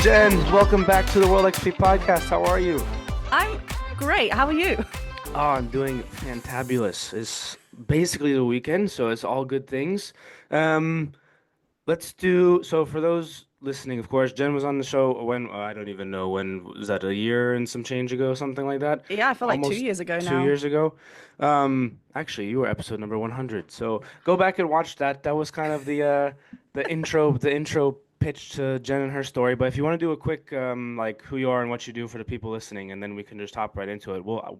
Jen, welcome back to the World XP podcast. How are you? I'm great. How are you? Oh, I'm doing fantabulous. It's basically the weekend, so it's all good things. Um, let's do so for those listening, of course, Jen was on the show when I don't even know when was that a year and some change ago, something like that. Yeah, I feel like two Almost years ago two now. years ago. Actually, you were episode number 100. So go back and watch that. That was kind of the intro pitch to Jen and her story. But if you want to do a quick like who you are and what you do for the people listening, and then we can just hop right into it. Well,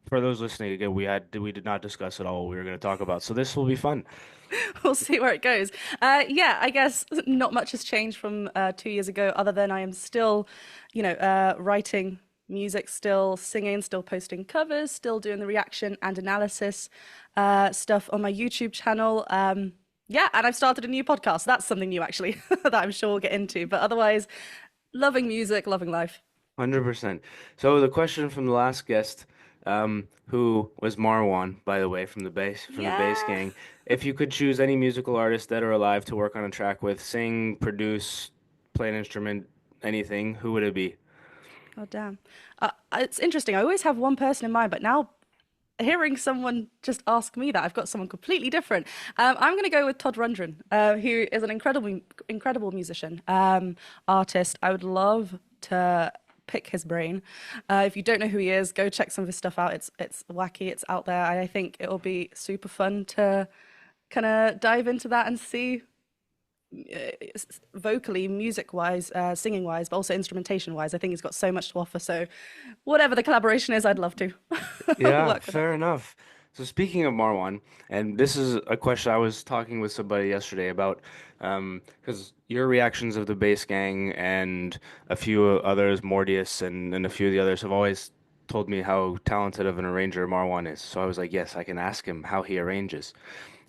for those listening again, we did not discuss at all what we were going to talk about. So this will be fun. We'll see where it goes. Yeah, I guess not much has changed from 2 years ago, other than I am still, writing music, still singing, still posting covers, still doing the reaction and analysis stuff on my YouTube channel. Yeah, and I've started a new podcast. That's something new, actually, that I'm sure we'll get into. But otherwise, loving music, loving life. 100%. So the question from the last guest, who was Marwan, by the way, from the bass Yeah. gang, if you could choose any musical artist dead or alive to work on a track with, sing, produce, play an instrument, anything, who would it be? God damn. It's interesting. I always have one person in mind, but now hearing someone just ask me that, I've got someone completely different. I'm going to go with Todd Rundgren, who is an incredible musician, artist. I would love to pick his brain. If you don't know who he is, go check some of his stuff out. It's wacky, it's out there. I think it'll be super fun to kind of dive into that and see vocally, music wise, singing wise, but also instrumentation wise. I think he's got so much to offer. So, whatever the collaboration is, I'd love to Yeah, work with it. fair enough. So speaking of Marwan, and this is a question I was talking with somebody yesterday about, because your reactions of the Bass Gang and a few others, Mordius and a few of the others have always told me how talented of an arranger Marwan is. So I was like, yes, I can ask him how he arranges.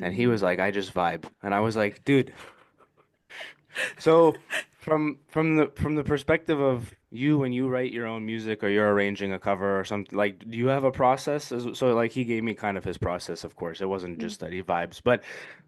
And he was like, I just vibe. And I was like, dude, so from the perspective of you when you write your own music or you're arranging a cover or something, like do you have a process? So like he gave me kind of his process, of course. It wasn't Mm. just that he vibes, but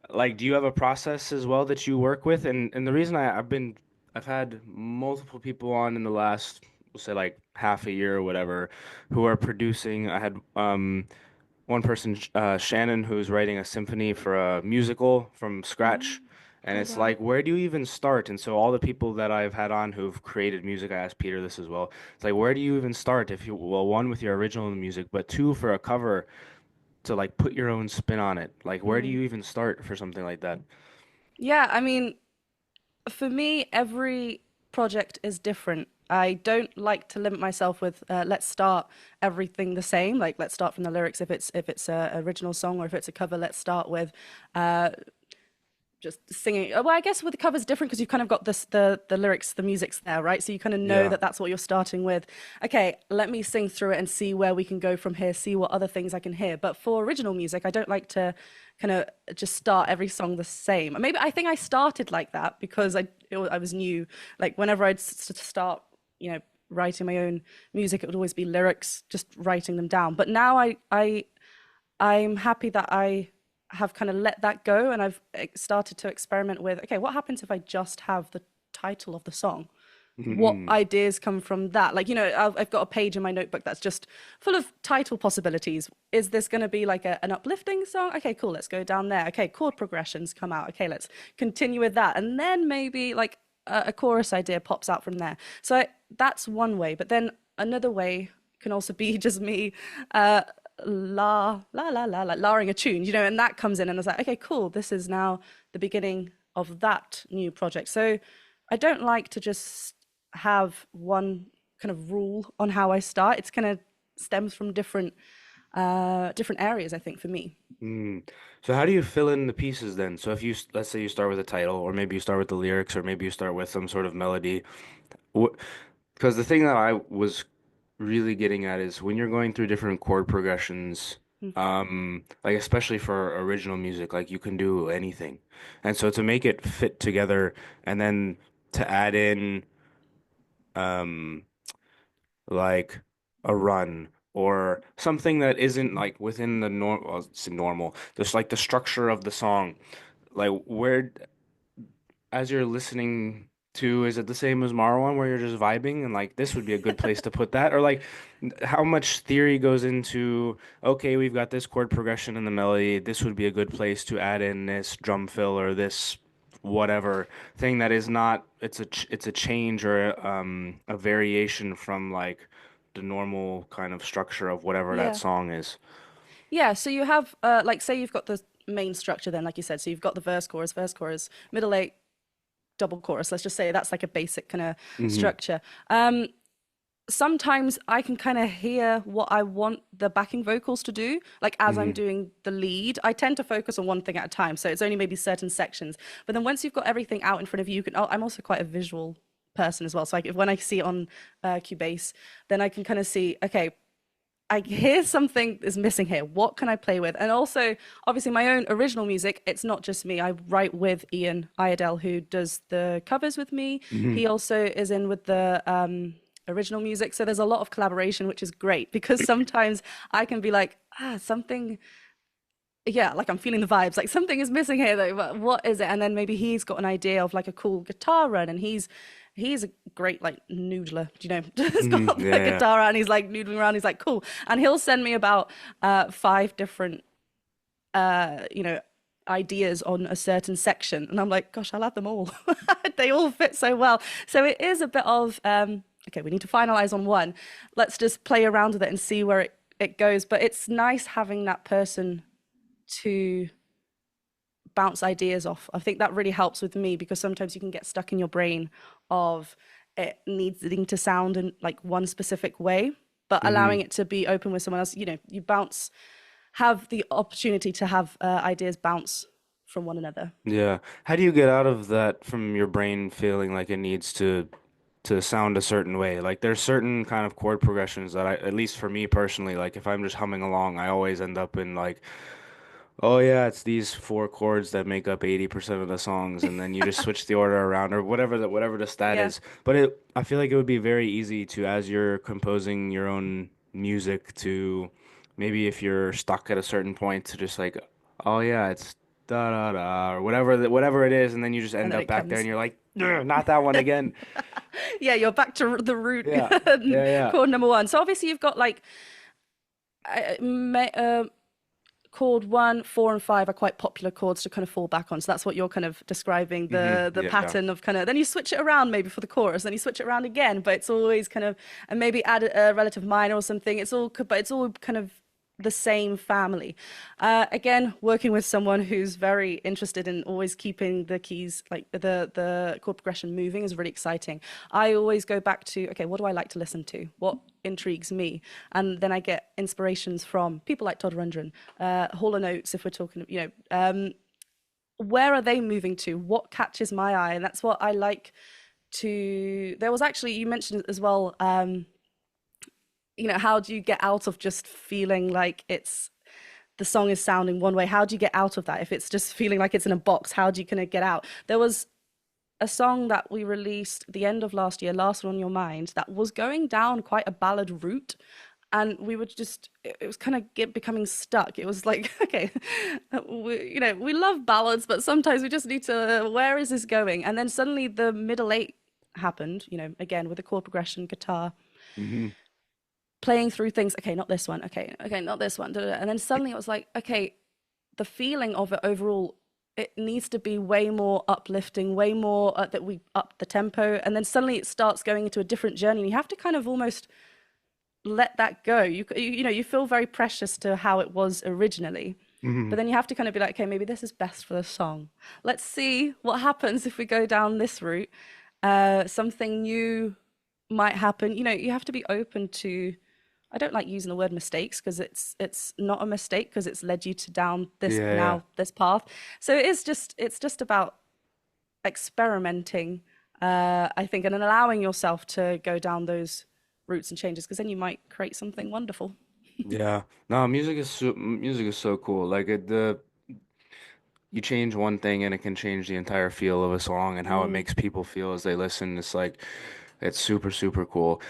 like do you have a process as well that you work with? And the reason I've had multiple people on in the last, we'll say like half a year or whatever, who are producing. I had one person, Shannon, who's writing a symphony for a musical from Oh, scratch. And oh it's wow. like, where do you even start? And so all the people that I've had on who've created music, I asked Peter this as well. It's like, where do you even start if you, well, one with your original music, but two for a cover to like put your own spin on it. Like, where do Mm. you even start for something like that? Yeah, I mean, for me, every project is different. I don't like to limit myself with let's start everything the same. Like let's start from the lyrics if it's a original song or if it's a cover. Let's start with uh, just singing. Well, I guess with the covers different because you've kind of got the lyrics, the music's there, right? So you kind of know Yeah. that that's what you're starting with. Okay, let me sing through it and see where we can go from here. See what other things I can hear. But for original music, I don't like to kind of just start every song the same. Maybe I think I started like that because I was new. Like whenever start, writing my own music, it would always be lyrics, just writing them down. But now I'm happy that I have kind of let that go and I've started to experiment with, okay, what happens if I just have the title of the song? What Hmm. ideas come from that? Like, I've got a page in my notebook that's just full of title possibilities. Is this going to be like an uplifting song? Okay, cool. Let's go down there. Okay, chord progressions come out. Okay, let's continue with that. And then maybe like a chorus idea pops out from there. So that's one way. But then another way can also be just me like laring a tune, and that comes in and I was like, okay, cool, this is now the beginning of that new project. So I don't like to just have one kind of rule on how I start. It's kind of stems from different areas, I think, for me. Mm. So how do you fill in the pieces then? So if let's say you start with a title, or maybe you start with the lyrics, or maybe you start with some sort of melody. Because the thing that I was really getting at is when you're going through different chord progressions, Mm. like especially for original music, like you can do anything. And so to make it fit together and then to add in um like a run or something that isn't like within the normal, normal, just like the structure of the song, like where as you're listening. to, is it the same as Marwan where you're just vibing and like this would be a good place to put that? Or like how much theory goes into, okay, we've got this chord progression in the melody. This would be a good place to add in this drum fill or this whatever thing that is not, it's a change or a variation from like the normal kind of structure of whatever that Yeah. song is. Yeah, so you have like say you've got the main structure then, like you said. So you've got the verse, chorus, middle eight, double chorus. Let's just say that's like a basic kind of Hmm. structure. Sometimes I can kind of hear what I want the backing vocals to do. Like as I'm Hmm. doing the lead, I tend to focus on one thing at a time. So it's only maybe certain sections. But then once you've got everything out in front of you, you can. Oh, I'm also quite a visual person as well. So when I see it on Cubase, then I can kind of see, okay, I hear something is missing here. What can I play with? And also, obviously, my own original music. It's not just me. I write with Ian Iredell, who does the covers with me. Hmm. He also is in with the original music. So there's a lot of collaboration, which is great because sometimes I can be like, something, yeah, like I'm feeling the vibes. Like something is missing here, though. But what is it? And then maybe he's got an idea of like a cool guitar run, and he's a great like noodler. Do you know? Just Hmm. got the Yeah, guitar out and he's like noodling around. He's like cool, and he'll send me about five different you know ideas on a certain section, and I'm like, gosh, I'll add them all. They all fit so well. So it is a bit of okay, we need to finalize on one. Let's just play around with it and see where it goes. But it's nice having that person to bounce ideas off. I think that really helps with me because sometimes you can get stuck in your brain of it needing to sound in like one specific way, but yeah. allowing it to be open with someone else, you bounce, have the opportunity to have ideas bounce from one another. Yeah. How do you get out of that from your brain feeling like it needs to sound a certain way? Like there's certain kind of chord progressions that I, at least for me personally, like if I'm just humming along, I always end up in like, oh yeah, it's these four chords that make up 80% of the songs, and then you just switch the order around or whatever the stat Yeah. is. But I feel like it would be very easy to, as you're composing your own music, to maybe if you're stuck at a certain point, to just like, oh yeah, it's da da da or whatever it is, and then you just And end then up it back there and comes. you're like, "Ugh, not that one again." Yeah, you're back to the root Yeah, yeah, yeah. chord number one. So obviously you've got like chord one, four, and five are quite popular chords to kind of fall back on. So that's what you're kind of describing Hmm. the Yeah. pattern of kind of. Then you switch it around maybe for the chorus, then you switch it around again, but it's always kind of and maybe add a relative minor or something. But it's all kind of the same family. Again, working with someone who's very interested in always keeping the keys, like the chord progression moving, is really exciting. I always go back to, okay, what do I like to listen to? What intrigues me? And then I get inspirations from people like Todd Rundgren, Hall and Oates, if we're talking, where are they moving to? What catches my eye? And that's what I like to. There was actually, you mentioned as well, how do you get out of just feeling like it's the song is sounding one way? How do you get out of that? If it's just feeling like it's in a box, how do you kind of get out? There was a song that we released the end of last year, Last One on Your Mind, that was going down quite a ballad route. And we would just, it was kind of becoming stuck. It was like, okay, we love ballads, but sometimes we just need to, where is this going? And then suddenly the middle eight happened, again with the chord progression, guitar, Hmm. playing through things. Okay, not this one. Okay, not this one. And then suddenly it was like, okay, the feeling of it overall, it needs to be way more uplifting, way more that we up the tempo. And then suddenly it starts going into a different journey. And you have to kind of almost let that go. You feel very precious to how it was originally. Hmm. But then you have to kind of be like, okay, maybe this is best for the song. Let's see what happens if we go down this route. Something new might happen. You have to be open to. I don't like using the word mistakes because it's not a mistake because it's led you to down Yeah, yeah. this path. So it's just about experimenting, I think, and then allowing yourself to go down those routes and changes because then you might create something wonderful. Yeah. No, music is so cool. Like the you change one thing and it can change the entire feel of a song and how it Mm. makes people feel as they listen. It's like it's super, super cool.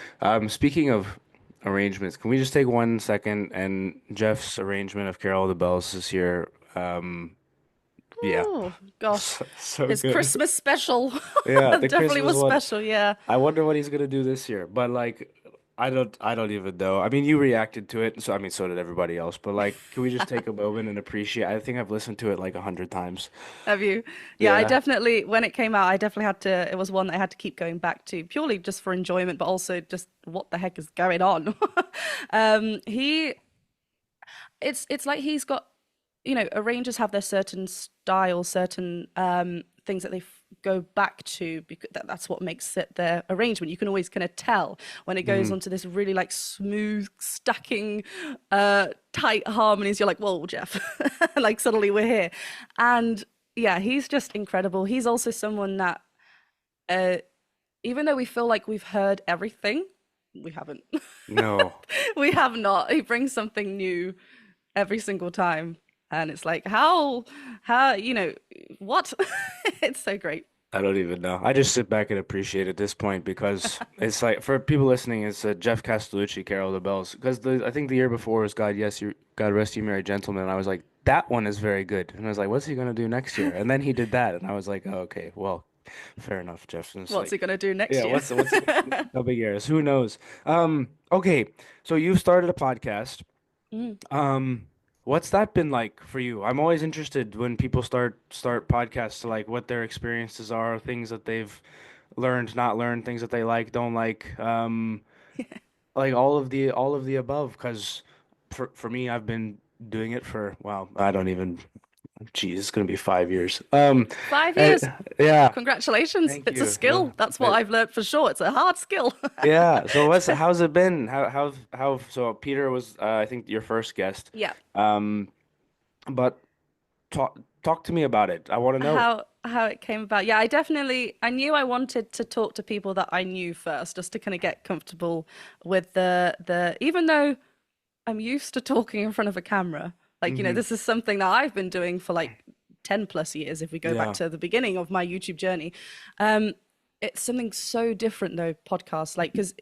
Speaking of arrangements, can we just take 1 second and Jeff's arrangement of Carol of the Bells is here. Yeah. Oh gosh, So his good. Christmas special Yeah, the definitely Christmas was one. special. Yeah. I wonder what he's gonna do this year. But like I don't even know. I mean, you reacted to it, so I mean so did everybody else. But like, can we just take a moment and appreciate? I think I've listened to it like 100 times. Have you? Yeah, I Yeah. definitely, when it came out, I definitely had to, it was one that I had to keep going back to purely just for enjoyment, but also just what the heck is going on? He, it's like he's got, arrangers have their certain style, certain things that they go back to because that's what makes it their arrangement. You can always kind of tell when it goes Hmm. onto this really like smooth stacking tight harmonies. You're like, whoa, Jeff, like suddenly we're here. And yeah, he's just incredible. He's also someone that uh even though we feel like we've heard everything, we haven't. No, We have not. He brings something new every single time. And it's like, how, what? It's so great. I don't even know. I just sit back and appreciate at this point because it's like for people listening, it's Jeff Castellucci, Carol the Bells. Because I think the year before was God Rest You Merry Gentlemen. And I was like, that one is very good. And I was like, what's he gonna do next year? And then he did that, and I was like, oh, okay, well, fair enough, Jeff. And it's What's he like, gonna do next yeah, year? what's the big years? Who knows? Okay, so you started a podcast. Mm. Um, what's that been like for you? I'm always interested when people start podcasts to like what their experiences are, things that they've learned, not learned, things that they like, don't like all of the above. Because for me, I've been doing it for well, I don't even. Geez, it's gonna be 5 years. 5 years. Yeah, Congratulations. thank It's a you. skill. That's what I've learned for sure. It's a hard skill. Yeah. So how's it been? How so Peter was I think your first guest. Yeah. Um, but talk to me about it. I want to know. How it came about. Yeah, I knew I wanted to talk to people that I knew first, just to kind of get comfortable with the even though I'm used to talking in front of a camera. Like, Hmm. this is something that I've been doing for like 10 plus years if we go back Yeah. to the beginning of my YouTube journey. Um, it's something so different though, podcasts, like because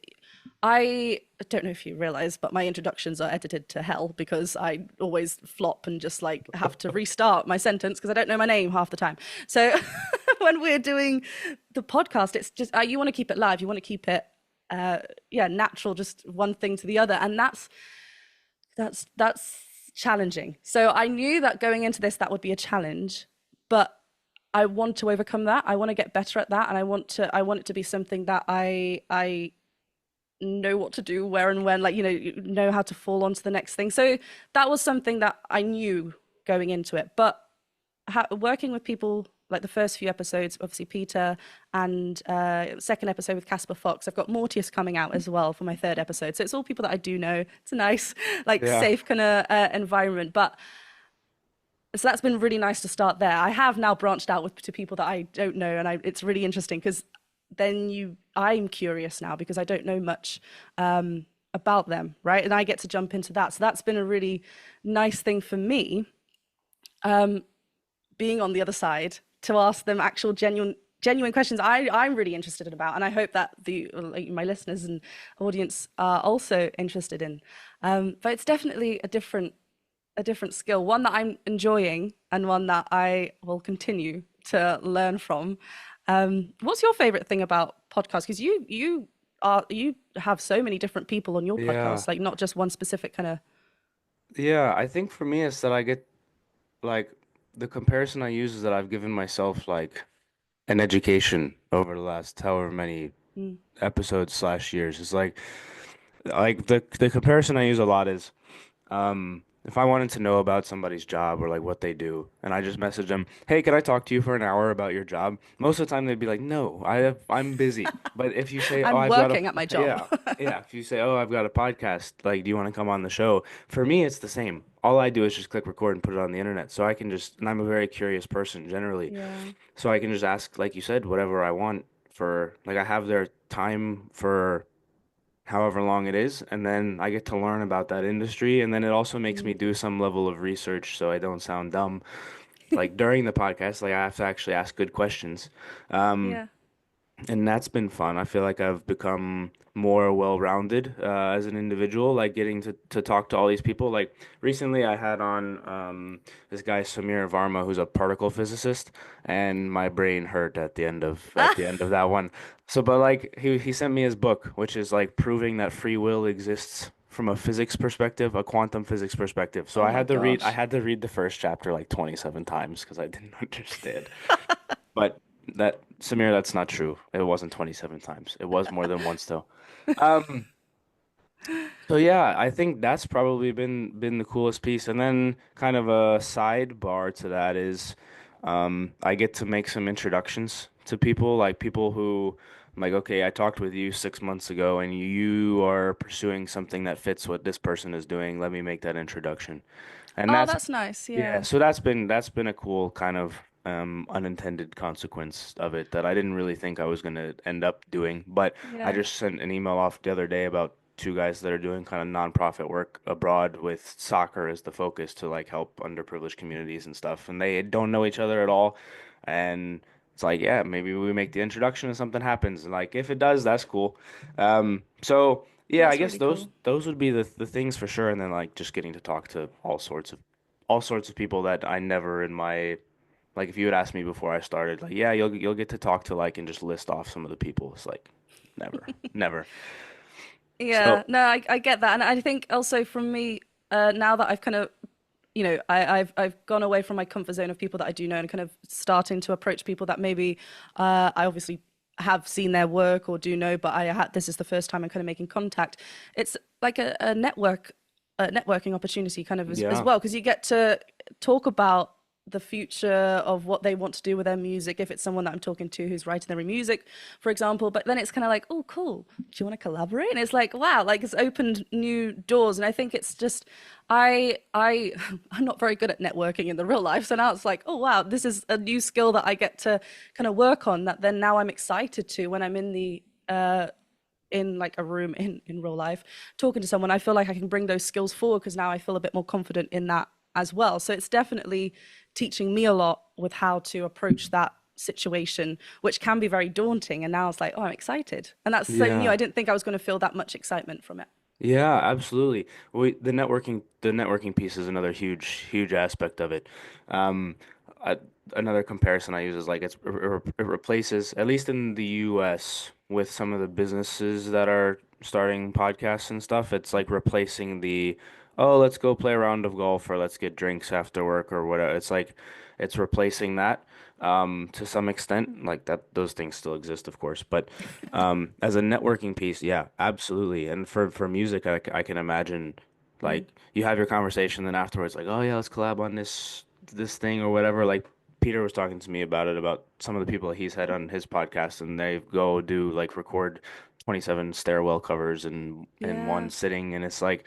I don't know if you realize, but my introductions are edited to hell because I always flop and just like have to restart my sentence because I don't know my name half the time. So when we're doing the podcast, it's just you want to keep it live, you want to keep it yeah, natural, just one thing to the other, and that's challenging. So I knew that going into this that would be a challenge, but I want to overcome that. I want to get better at that, and I want it to be something that I know what to do where and when, like, you know how to fall onto the next thing. So that was something that I knew going into it. But working with people like the first few episodes, obviously Peter, and second episode with Casper Fox. I've got Mortius coming out as well for my third episode. So it's all people that I do know. It's a nice, like, Yeah. safe kind of environment. But so that's been really nice to start there. I have now branched out to people that I don't know, and it's really interesting because I'm curious now because I don't know much about them, right? And I get to jump into that. So that's been a really nice thing for me, being on the other side to ask them actual genuine questions I'm really interested in about, and I hope that like, my listeners and audience are also interested in. But it's definitely a different skill, one that I'm enjoying and one that I will continue to learn from. What's your favorite thing about podcasts? Because you have so many different people on your Yeah. podcast, like not just one specific kind of. Yeah. I think for me, it's that I get like the comparison I use is that I've given myself like an education over the last however many Mm, episodes slash years. It's like the comparison I use a lot is if I wanted to know about somebody's job or like what they do, and I just message them, "Hey, can I talk to you for an hour about your job?" Most of the time they'd be like, "No, I'm busy." But if you say, "Oh, I'm I've got a," working at my job. yeah, yeah, if you say, "Oh, I've got a podcast," like, "Do you want to come on the show?" For me, it's the same. All I do is just click record and put it on the internet. So I can just, and I'm a very curious person generally. Yeah. So I can just ask, like you said, whatever I want for, like, I have their time for however long it is, and then I get to learn about that industry, and then it also makes me Mm. do some level of research so I don't sound dumb. Like during the podcast, like I have to actually ask good questions. Um, Yeah. and that's been fun. I feel like I've become more well-rounded as an individual, like getting to talk to all these people. Like recently, I had on this guy Samir Varma, who's a particle physicist, and my brain hurt at the end of that one. So, but like he sent me his book, which is like proving that free will exists from a physics perspective, a quantum physics perspective. So Oh my I gosh. had to read the first chapter like 27 times because I didn't understand. But that Samir, that's not true. It wasn't 27 times. It was more than once though. Um, so yeah, I think that's probably been the coolest piece. And then kind of a sidebar to that is I get to make some introductions to people, like people who I'm like, okay, I talked with you 6 months ago and you are pursuing something that fits what this person is doing. Let me make that introduction. And Oh, that's that's nice. yeah, Yeah. so that's been a cool kind of unintended consequence of it that I didn't really think I was gonna end up doing. But I Yeah. just sent an email off the other day about two guys that are doing kind of nonprofit work abroad with soccer as the focus to like help underprivileged communities and stuff. And they don't know each other at all. And it's like, yeah, maybe we make the introduction and something happens. And like if it does, that's cool. So yeah, I That's guess really cool. those would be the things for sure. And then like just getting to talk to all sorts of people that I never in my like if you had asked me before I started, like, yeah, you'll get to talk to like and just list off some of the people. It's like never, never. Yeah, So no, I get that, and I think also from me, now that I've kind of, I've gone away from my comfort zone of people that I do know and kind of starting to approach people that maybe I obviously have seen their work or do know, but this is the first time I'm kind of making contact. It's like a networking opportunity kind of as yeah, well because you get to talk about the future of what they want to do with their music if it's someone that I'm talking to who's writing their own music, for example. But then it's kind of like, oh, cool, do you want to collaborate? And it's like, wow, like it's opened new doors. And I think it's just I'm not very good at networking in the real life, so now it's like, oh wow, this is a new skill that I get to kind of work on, that then now I'm excited to when I'm in the in like a room in real life talking to someone. I feel like I can bring those skills forward because now I feel a bit more confident in that as well. So it's definitely teaching me a lot with how to approach that situation, which can be very daunting. And now it's like, oh, I'm excited. And that's so new. I yeah. didn't think I was going to feel that much excitement from it. Yeah, absolutely. The networking piece is another huge aspect of it. Um, I, Another comparison I use is like it replaces, at least in the US, with some of the businesses that are starting podcasts and stuff. It's like replacing oh, let's go play a round of golf or let's get drinks after work or whatever. It's like it's replacing that to some extent. Like that, those things still exist, of course, but as a networking piece, yeah, absolutely. And for music, I can imagine Mm. like you have your conversation, then afterwards, like, oh yeah, let's collab on this thing or whatever. Like Peter was talking to me about it, about some of the people that he's had on his podcast, and they go do like record 27 stairwell covers in one Yeah. sitting, and it's like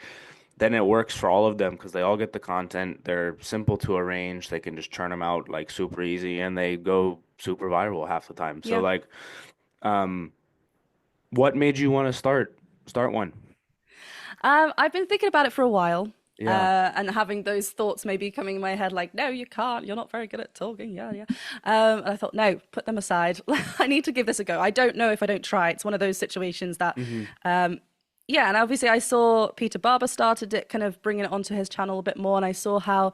then it works for all of them because they all get the content. They're simple to arrange. They can just churn them out like super easy, and they go super viral half the time. So Yeah. like. What made you want to start one? I've been thinking about it for a while. Yeah. And having those thoughts maybe coming in my head like, no, you can't, you're not very good at talking. Yeah, yeah. And I thought, no, put them aside. I need to give this a go. I don't know if I don't try. It's one of those situations that Hmm. yeah, and obviously I saw Peter Barber started it, kind of bringing it onto his channel a bit more, and I saw how,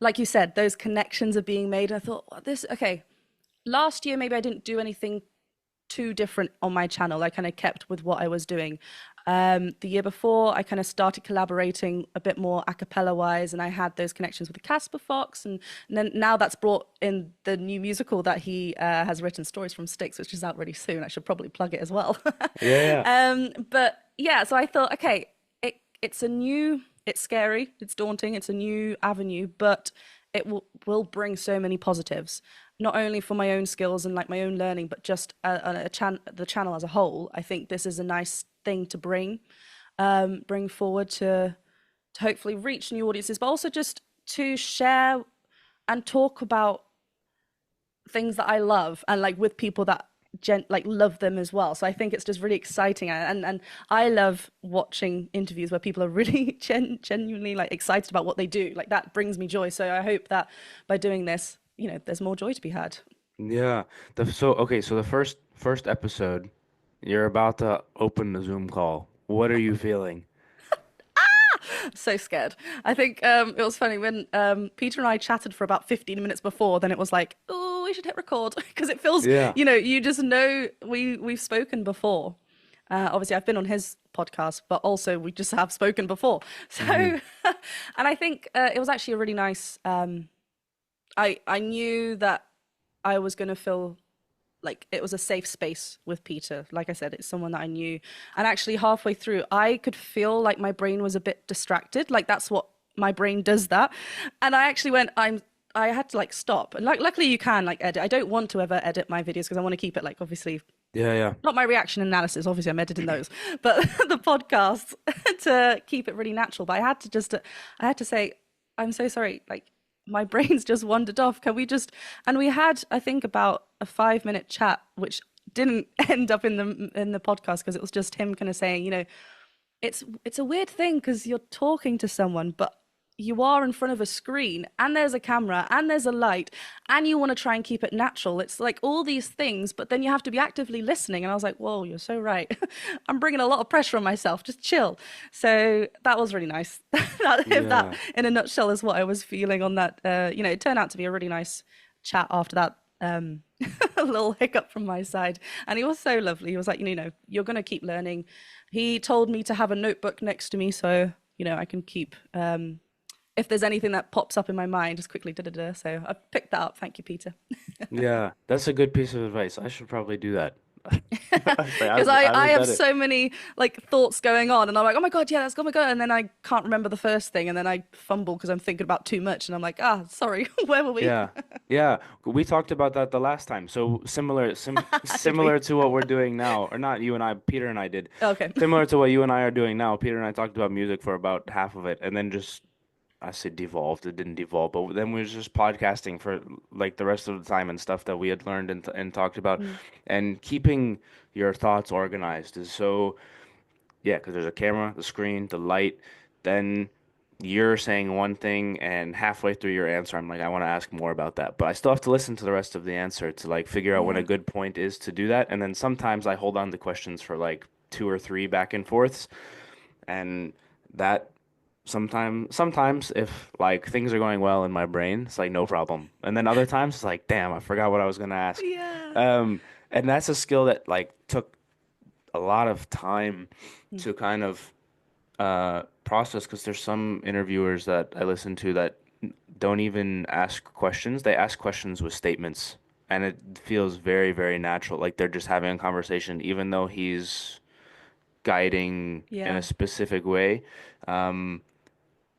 like you said, those connections are being made. I thought, well, this okay. Last year, maybe I didn't do anything too different on my channel. I kind of kept with what I was doing. The year before, I kind of started collaborating a bit more a cappella wise, and I had those connections with the Casper Fox, and then now that's brought in the new musical that he has written, Stories from Sticks, which is out really soon. I should probably plug it as well. Yeah. But yeah, so I thought, okay, it's a new, it's scary, it's daunting, it's a new avenue, but will bring so many positives, not only for my own skills and like my own learning, but just the channel as a whole. I think this is a nice thing to bring forward to hopefully reach new audiences, but also just to share and talk about things that I love and like with people that like love them as well. So I think it's just really exciting, and I love watching interviews where people are really genuinely like excited about what they do. Like that brings me joy. So I hope that by doing this, there's more joy to be had. Yeah. So the first episode, you're about to open the Zoom call. What are you feeling? So scared. I think it was funny when Peter and I chatted for about 15 minutes before. Then it was like, oh, we should hit record because it feels, Yeah. you just know we've spoken before. Obviously, I've been on his podcast, but also we just have spoken before. So, Hmm. and I think it was actually a really nice. I knew that I was going to feel like it was a safe space with Peter. Like I said, it's someone that I knew. And actually, halfway through, I could feel like my brain was a bit distracted. Like that's what my brain does that. And I actually went, I had to like stop. And like, luckily, you can like edit. I don't want to ever edit my videos because I want to keep it like obviously Yeah, yeah. not my reaction analysis. Obviously, I'm editing those, but the podcasts to keep it really natural. But I had to say, I'm so sorry. Like my brain's just wandered off. Can we just? And we had, I think, about a 5 minute chat, which didn't end up in the podcast because it was just him kind of saying, it's a weird thing because you're talking to someone, but you are in front of a screen and there's a camera and there's a light and you want to try and keep it natural. It's like all these things, but then you have to be actively listening. And I was like, whoa, you're so right. I'm bringing a lot of pressure on myself. Just chill. So that was really nice. If that, Yeah. in a nutshell, is what I was feeling on that. It turned out to be a really nice chat after that. A little hiccup from my side. And he was so lovely. He was like, you're going to keep learning. He told me to have a notebook next to me so, I can keep, if there's anything that pops up in my mind, just quickly da da da. So I picked that up. Thank you, Peter. Yeah. That's a good piece of advice. I should probably do that. Because I I haven't have done it. so many like thoughts going on, and I'm like, oh my god, yeah, that's oh my god, and then I can't remember the first thing, and then I fumble because I'm thinking about too much, and I'm like, sorry, where were we? Yeah. Yeah. We talked about that the last time. So Did we? similar to what we're doing now, or not you and I, Peter and I did. Okay. Similar to what you and I are doing now. Peter and I talked about music for about half of it and then just I said devolved. It didn't devolve, but then we was just podcasting for like the rest of the time and stuff that we had learned and talked about. Mm. And keeping your thoughts organized is so yeah, because there's a camera, the screen, the light. Then you're saying one thing, and halfway through your answer, I'm like, I want to ask more about that. But I still have to listen to the rest of the answer to like figure out when a Yeah. good point is to do that. And then sometimes I hold on to questions for like two or three back and forths, and that sometimes if like things are going well in my brain, it's like no problem. And then other times it's like, damn, I forgot what I was gonna ask. Yeah. Um, and that's a skill that like took a lot of time Mm. to kind of process because there's some interviewers that I listen to that don't even ask questions. They ask questions with statements, and it feels very, very natural. Like they're just having a conversation, even though he's guiding in a Yeah. specific way. Um,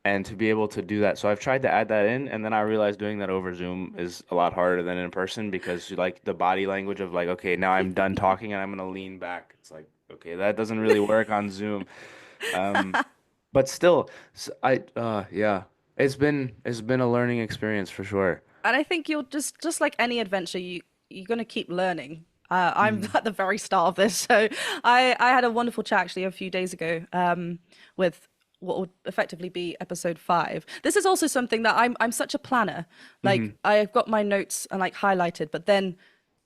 and to be able to do that. So I've tried to add that in, and then I realized doing that over Zoom is a lot harder than in person because like the body language of like, okay, now I'm done talking and I'm gonna lean back. It's like, okay, that doesn't really work on Zoom. Um, but still, yeah, it's been a learning experience for sure. And I think you're just like any adventure, you're gonna keep learning. I'm Mhm. at the very start of this, so I had a wonderful chat actually a few days ago with what would effectively be episode 5. This is also something that I'm such a planner. Like Mhm. I've got my notes and like highlighted, but then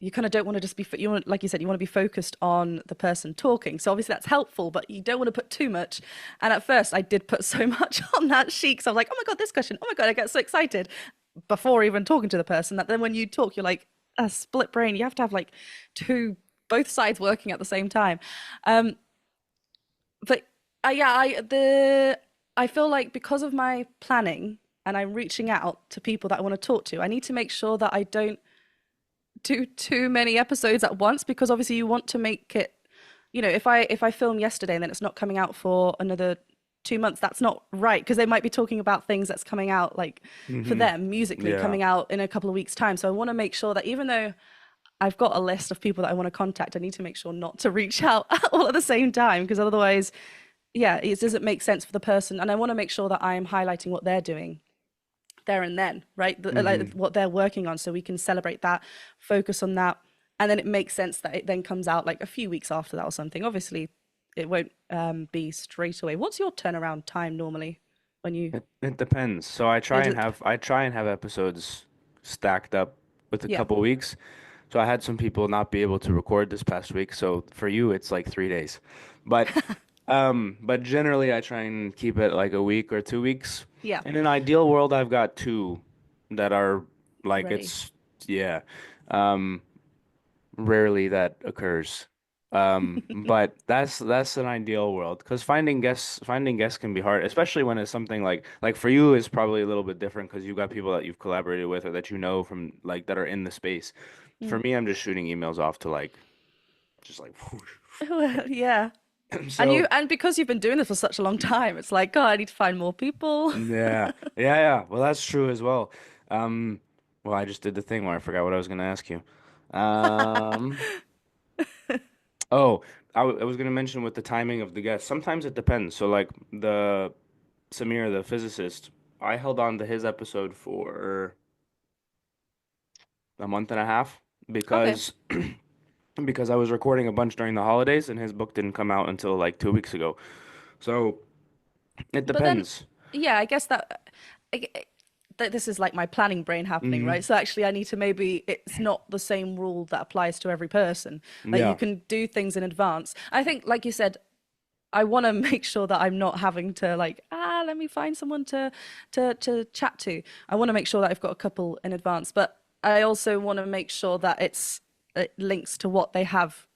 you kind of don't want to just be you want like you said you want to be focused on the person talking, so obviously that's helpful, but you don't want to put too much. And at first I did put so much on that sheet because I was like, oh my god, this question, oh my god, I get so excited before even talking to the person that then when you talk you're like a split brain. You have to have like two both sides working at the same time. um but yeah, I feel like because of my planning and I'm reaching out to people that I want to talk to, I need to make sure that I don't do too many episodes at once, because obviously you want to make it, if I film yesterday and then it's not coming out for another 2 months, that's not right, because they might be talking about things that's coming out like for Mhm. them musically Yeah. coming out in a couple of weeks time. So I want to make sure that even though I've got a list of people that I want to contact, I need to make sure not to reach out all at the same time, because otherwise, yeah, it doesn't make sense for the person. And I want to make sure that I'm highlighting what they're doing there and then, right? Like Mhm. what they're working on, so we can celebrate that, focus on that, and then it makes sense that it then comes out like a few weeks after that or something. Obviously, it won't be straight away. What's your turnaround time normally when you? It depends. So It, I try and have episodes stacked up with a yeah. couple weeks. So I had some people not be able to record this past week. So for you, it's like 3 days. But generally I try and keep it like a week or 2 weeks. Yeah, In an ideal world, I've got two that are like ready. it's yeah. Um, Rarely that occurs. But that's an ideal world because finding guests can be hard, especially when it's something like for you is probably a little bit different because you've got people that you've collaborated with or that you know from like that are in the space. For Mm. me, I'm just shooting emails off to like just like Yeah. And so because you've been doing this for such a long time, it's like, God, I need to find more people. yeah. Well, that's true as well. Um, well, I just did the thing where I forgot what I was gonna ask you. Um. Oh, I was gonna mention with the timing of the guests. Sometimes it depends. So like the Samir, the physicist, I held on to his episode for a month and a half Okay. because because I was recording a bunch during the holidays and his book didn't come out until like 2 weeks ago. So it But then, depends. yeah, I guess I- that this is like my planning brain happening, right? Hmm. So actually, I need to maybe it's not the same rule that applies to every person. Like you Yeah. can do things in advance. I think, like you said, I want to make sure that I'm not having to like let me find someone to chat to. I want to make sure that I've got a couple in advance, but I also want to make sure that it links to what they have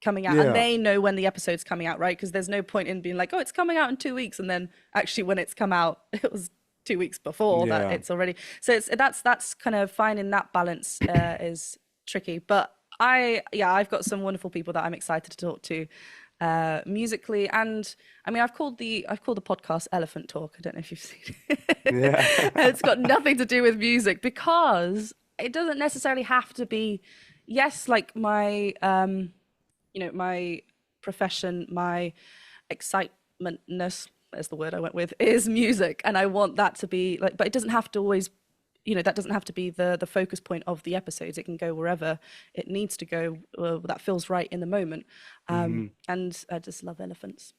coming out and Yeah. they know when the episode's coming out, right? Because there's no point in being like, oh, it's coming out in 2 weeks, and then actually when it's come out, it was 2 weeks before that Yeah. it's already. So that's kind of finding that balance is tricky. But I've got some wonderful people that I'm excited to talk to musically, and I mean I've called the podcast Elephant Talk. I don't know if you've seen it. Yeah. It's got nothing to do with music because it doesn't necessarily have to be. Yes, like my profession, my excitementness, there's the word I went with, is music. And I want that to be like, but it doesn't have to always, that doesn't have to be the focus point of the episodes. It can go wherever it needs to go, that feels right in the moment. Hmm. And I just love elephants.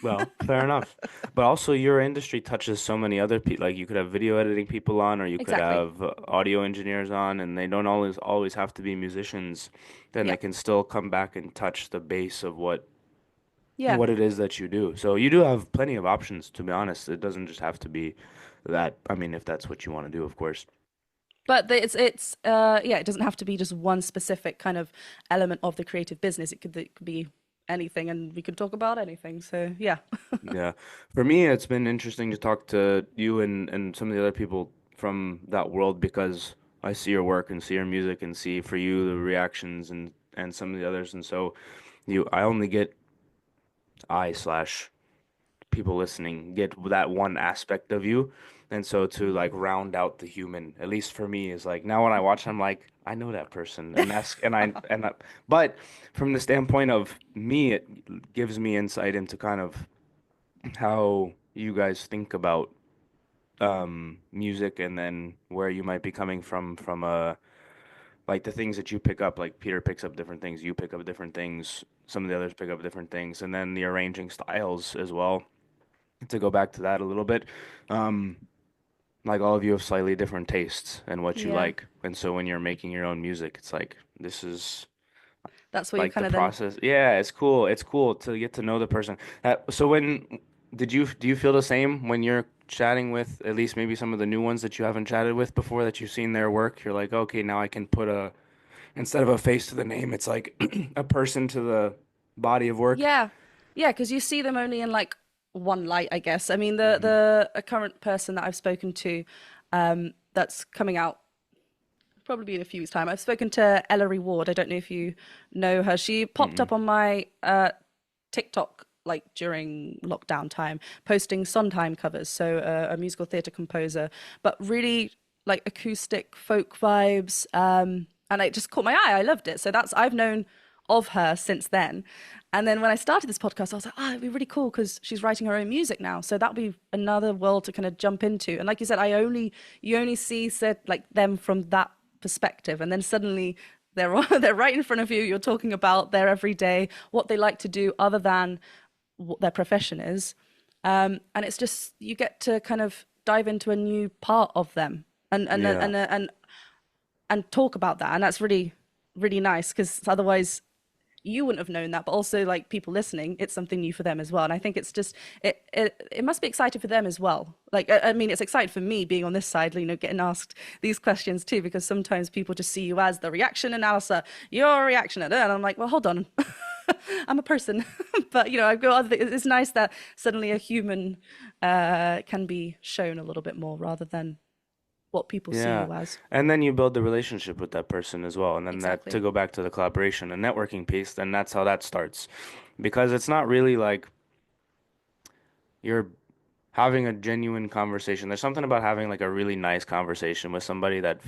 Well, fair enough. But also, your industry touches so many other people. Like you could have video editing people on, or you could Exactly. have audio engineers on, and they don't always have to be musicians. Then Yeah. they can still come back and touch the base of Yeah. what it is that you do. So you do have plenty of options, to be honest. It doesn't just have to be that. I mean, if that's what you want to do, of course. But yeah, it doesn't have to be just one specific kind of element of the creative business. It could be anything, and we could talk about anything. So yeah. Yeah. For me, it's been interesting to talk to you and some of the other people from that world because I see your work and see your music and see for you the reactions and some of the others. And so I only get I slash people listening get that one aspect of you. And so to like round out the human, at least for me, is like now when I watch, I'm like, I know that person, and but from the standpoint of me, it gives me insight into kind of how you guys think about music and then where you might be coming from like the things that you pick up, like Peter picks up different things, you pick up different things, some of the others pick up different things, and then the arranging styles as well. To go back to that a little bit, um like all of you have slightly different tastes and what you Yeah. like, and so when you're making your own music, it's like this is That's where you like the kind of then. process. Yeah, it's cool. It's cool to get to know the person. So when do you feel the same when you're chatting with at least maybe some of the new ones that you haven't chatted with before that you've seen their work? You're like, okay, now I can put a instead of a face to the name, it's like a person to the body of work. Yeah, yeah, because you see them only in like one light, I guess. I mean, the Hmm. the a current person that I've spoken to, that's coming out probably in a few weeks' time. I've spoken to Ellery Ward. I don't know if you know her. She popped Mm-mm. up on my TikTok like during lockdown time, posting Sondheim covers. So a musical theatre composer, but really like acoustic folk vibes. And it just caught my eye. I loved it. So I've known of her since then. And then when I started this podcast, I was like, oh, it'd be really cool because she's writing her own music now. So that'd be another world to kind of jump into. And like you said, you only see said like them from that perspective, and then suddenly they're right in front of you. You're talking about their everyday, what they like to do other than what their profession is, and it's just you get to kind of dive into a new part of them and Yeah. and talk about that, and that's really. really nice because otherwise you wouldn't have known that, but also like people listening, it's something new for them as well. And I think it's just it must be exciting for them as well. Like I mean, it's exciting for me being on this side, you know, getting asked these questions too, because sometimes people just see you as the reaction analyzer, your reaction at it, and I'm like, well, hold on. I'm a person, but you know, I've got other things. It's nice that suddenly a human can be shown a little bit more rather than what people see Yeah. you as. And then you build the relationship with that person as well. And then that, to Exactly. go back to the collaboration and networking piece, then that's how that starts. Because it's not really like you're having a genuine conversation. There's something about having like a really nice conversation with somebody that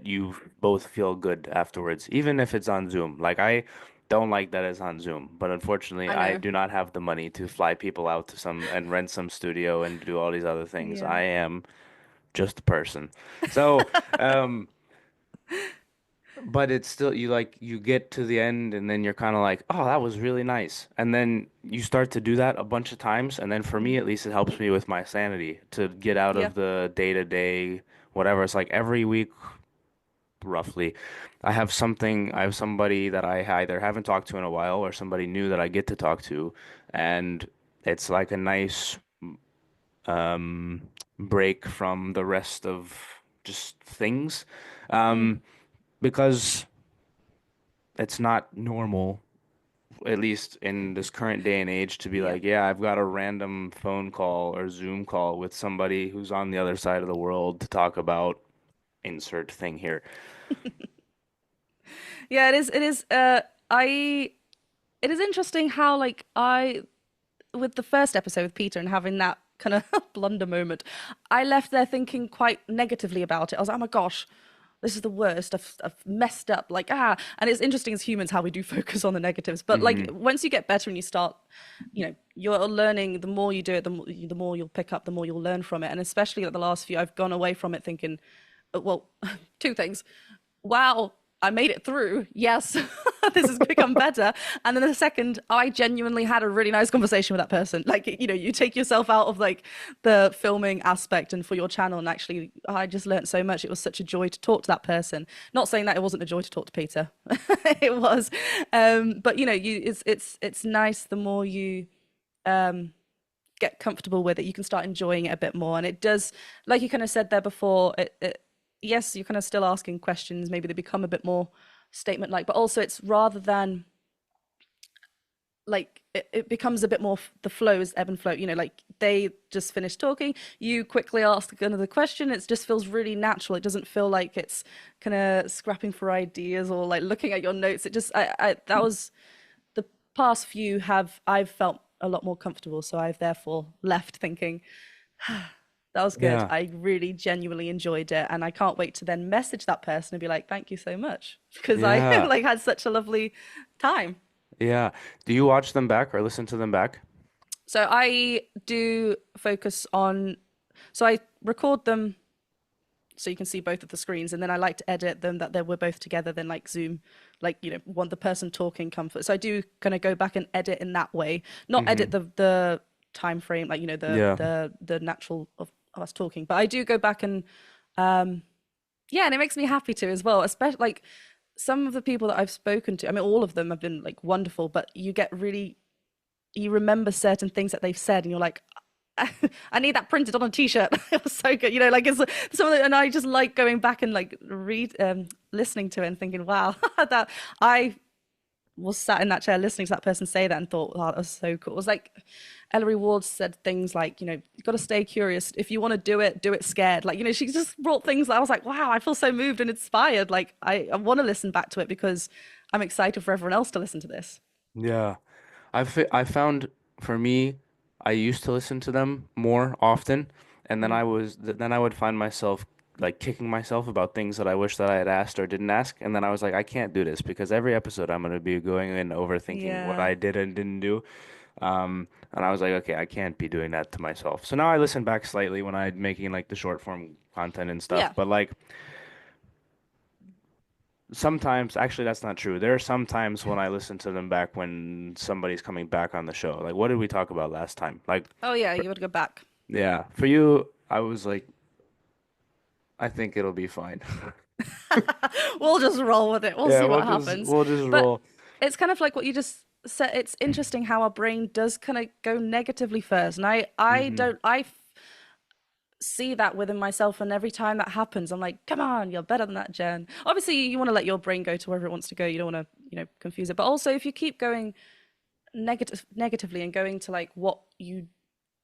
you both feel good afterwards, even if it's on Zoom. Like I don't like that it's on Zoom, but unfortunately, I I know. do not have the money to fly people out to some and rent some studio and do all these other things. Yeah. I am just a person. So, um, but it's still you like you get to the end and then you're kind of like, oh, that was really nice. And then you start to do that a bunch of times. And then for Mm. me, at least, it helps me with my sanity to get out Yeah. of the day-to-day, whatever. It's like every week, roughly, I have somebody that I either haven't talked to in a while or somebody new that I get to talk to. And it's like a nice um, break from the rest of just things. Mm. Um, because it's not normal, at least in this current day and age, to be Yeah. like, yeah, I've got a random phone call or Zoom call with somebody who's on the other side of the world to talk about insert thing here. Yeah, it is. It is. I. It is interesting how like I with the first episode with Peter and having that kind of blunder moment, I left there thinking quite negatively about it. I was like, oh my gosh, this is the worst. I've messed up. Like and it's interesting as humans how we do focus on the negatives. But like Hmm. once you get better and you start, you know, you're learning. The more you do it, the more you'll pick up. The more you'll learn from it. And especially like the last few, I've gone away from it thinking, well, two things. Wow, I made it through. Yes, this has become better. And then the second, I genuinely had a really nice conversation with that person. Like, you know, you take yourself out of like the filming aspect and for your channel. And actually, I just learned so much. It was such a joy to talk to that person. Not saying that it wasn't a joy to talk to Peter, it was. But you know, it's nice the more you get comfortable with it, you can start enjoying it a bit more. And it does, like you kind of said there before, yes, you're kind of still asking questions. Maybe they become a bit more statement like, but also it's rather than like it becomes a bit more the flows ebb and flow. You know, like they just finished talking, you quickly ask another question. It just feels really natural. It doesn't feel like it's kind of scrapping for ideas or like looking at your notes. It just, I that was the past few have I've felt a lot more comfortable. So I've therefore left thinking that was good. Yeah. I really genuinely enjoyed it, and I can't wait to then message that person and be like, "Thank you so much," because I Yeah. like had such a lovely time. Yeah. Do you watch them back or listen to them back? So I do focus on, so I record them so you can see both of the screens, and then I like to edit them that they were both together. Then like Zoom, like you know, want the person talking comfort. So I do kind of go back and edit in that way, not edit Hmm. the time frame, like you know Yeah. the natural of us talking, but I do go back and yeah, and it makes me happy to as well, especially like some of the people that I've spoken to. I mean, all of them have been like wonderful, but you get really you remember certain things that they've said, and you're like, I need that printed on a t-shirt. It was so good, you know. Like it's some of the, and I just like going back and like listening to it and thinking, wow, that I was sat in that chair listening to that person say that and thought, wow, that was so cool. It was like Ellery Ward said things like, you know, you got to stay curious. If you want to do it scared. Like, you know, she just brought things that I was like, wow, I feel so moved and inspired. Like, I want to listen back to it because I'm excited for everyone else to listen to this. Yeah. I found for me, I used to listen to them more often, and then Mm. then I would find myself like kicking myself about things that I wish that I had asked or didn't ask, and then I was like, I can't do this because every episode I'm gonna be going and overthinking what Yeah. I did and didn't do. And I was like, okay, I can't be doing that to myself. So now I listen back slightly when I'm making like the short form content and stuff, Yeah. but like sometimes, actually, that's not true. There are some times when I listen to them back when somebody's coming back on the show. Like, what did we talk about last time? Like, Oh, yeah. for, You would go back. yeah, for you, I was like, I think it'll be fine. We'll just roll with it. We'll Yeah, see what happens. we'll just But roll. it's kind of like what you just said. It's interesting how our brain does kind of go negatively first. And I Hmm. don't, see that within myself. And every time that happens, I'm like, come on, you're better than that, Jen. Obviously, you want to let your brain go to wherever it wants to go. You don't want to, confuse it. But also, if you keep going negatively and going to like what you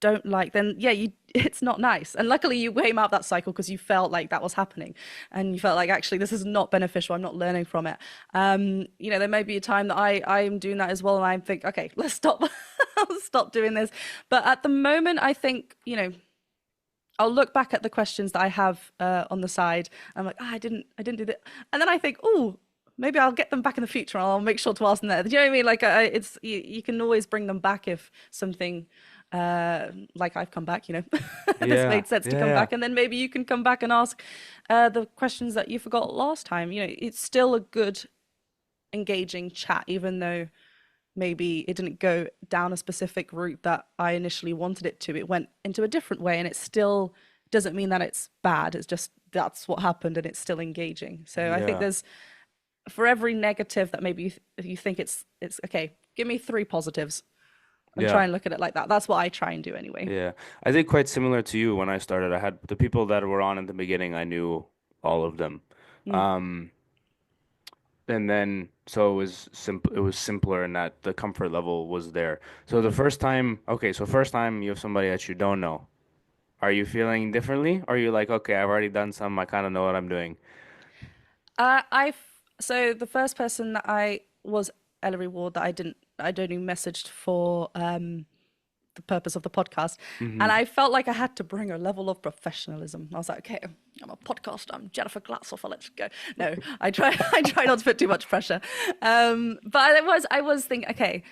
don't like, then yeah, you it's not nice. And luckily you came out of that cycle because you felt like that was happening and you felt like actually this is not beneficial. I'm not learning from it. There may be a time that I'm doing that as well and I think, okay, let's stop stop doing this. But at the moment I think, I'll look back at the questions that I have on the side. I'm like, I didn't do that. And then I think, oh, maybe I'll get them back in the future. I'll make sure to ask them there. Do you know what I mean? Like, it's you can always bring them back if something, like I've come back, this Yeah, made sense to yeah, come yeah, back, and then maybe you can come back and ask the questions that you forgot last time. It's still a good, engaging chat, even though maybe it didn't go down a specific route that I initially wanted it to. It went into a different way, and it still doesn't mean that it's bad. It's just that's what happened, and it's still engaging. So I think yeah, there's for every negative that maybe you think it's okay. Give me three positives and yeah, try and look at it like that. That's what I try and do anyway. yeah. I think quite similar to you when I started. I had the people that were on in the beginning, I knew all of them. Mm, Um, and then so it was simpler in that the comfort level was there. So the mm. first time, okay, so first time you have somebody that you don't know. Are you feeling differently? Or are you like, okay, I've already done some, I kind of know what I'm doing? I so the first person that I was Ellery Ward that I'd only messaged for the purpose of the podcast. Hmm. And I felt like I had to bring a level of professionalism. I was like, okay, I'm a podcaster. I'm Jennifer Glatzhofer. Let's go. No, I try. I try not to put too much pressure. But I was thinking, okay,